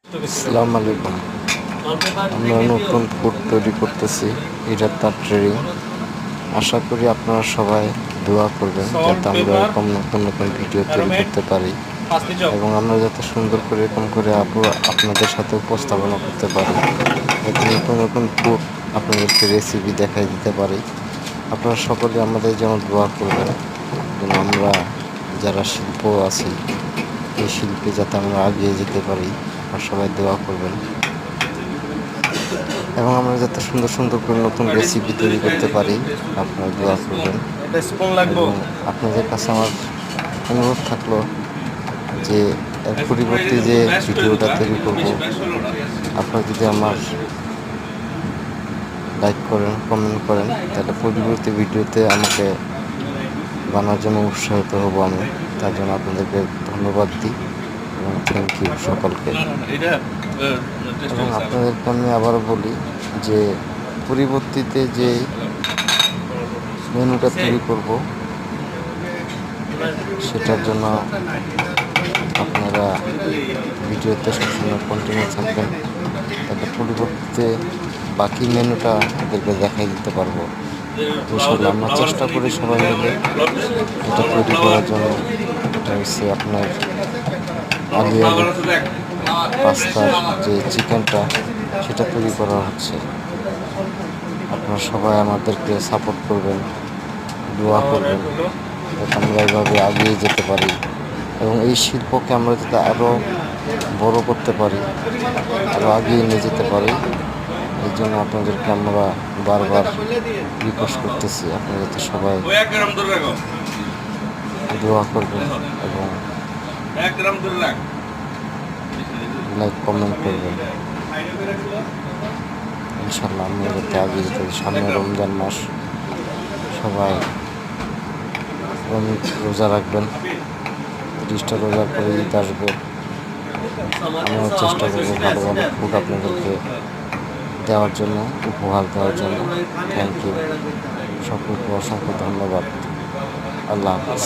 আসসালামু আলাইকুম। আমরা নতুন ফুড তৈরি করতেছি, এটার তার ট্রেডিং। আশা করি আপনারা সবাই দোয়া করবেন যাতে আমরা এরকম নতুন নতুন ভিডিও তৈরি করতে পারি এবং আমরা যাতে সুন্দর করে এরকম করে আপনাদের সাথে উপস্থাপনা করতে পারি, যাতে নতুন নতুন ফুড আপনাদেরকে রেসিপি দেখাই দিতে পারি। আপনারা সকলে আমাদের যেমন দোয়া করবেন যেন আমরা যারা শিল্প আছি এই শিল্পে যাতে আমরা এগিয়ে যেতে পারি, আর সবাই দোয়া করবেন এবং আমরা যাতে সুন্দর সুন্দর করে নতুন রেসিপি তৈরি করতে পারি, আপনারা দোয়া করবেন। এবং আপনাদের কাছে আমার অনুরোধ থাকলো যে এর পরিবর্তে যে ভিডিওটা তৈরি করব, আপনারা যদি আমার লাইক করেন, কমেন্ট করেন, তাহলে পরবর্তী ভিডিওতে আমাকে বানানোর জন্য উৎসাহিত হব আমি। তার জন্য আপনাদেরকে ধন্যবাদ দিই এবং থ্যাংক ইউ সকলকে। এবং আপনাদেরকে আমি আবারও বলি যে পরবর্তীতে যে মেনুটা তৈরি করব সেটার জন্য আপনারা ভিডিওতে সবসময় কন্টিনিউ থাকবেন, তাতে পরবর্তীতে বাকি মেনুটা আপনাদেরকে দেখাই দিতে পারবো। ইনশাআল্লাহ আমরা চেষ্টা করি সবাই মিলে এটা তৈরি করার জন্য। এটা হচ্ছে আপনার আলু পাস্তার যে চিকেনটা সেটা তৈরি করা হচ্ছে। আপনারা সবাই আমাদেরকে সাপোর্ট করবেন, দোয়া করবেন যাতে আমরা এইভাবে এগিয়ে যেতে পারি এবং এই শিল্পকে আমরা যাতে আরও বড় করতে পারি, আরও এগিয়ে নিয়ে যেতে পারি। এই জন্য আপনাদেরকে আমরা বারবার রিকোয়েস্ট করতেছি, আপনারা যাতে সবাই দোয়া করবেন এবং লাইক কমেন্ট করবেন। ইনশাল্লাহ আমরা যাতে আগে যেতে, সামনে রমজান মাস, সবাই রোজা রাখবেন, 30টা রোজার পরে ঈদ আসবে। আমরা চেষ্টা করবো ভালো ভালো ফুড আপনাদেরকে দেওয়ার জন্য, উপহার দেওয়ার জন্য। থ্যাংক ইউ, সকলকে অসংখ্য ধন্যবাদ। আল্লাহ হাফিজ।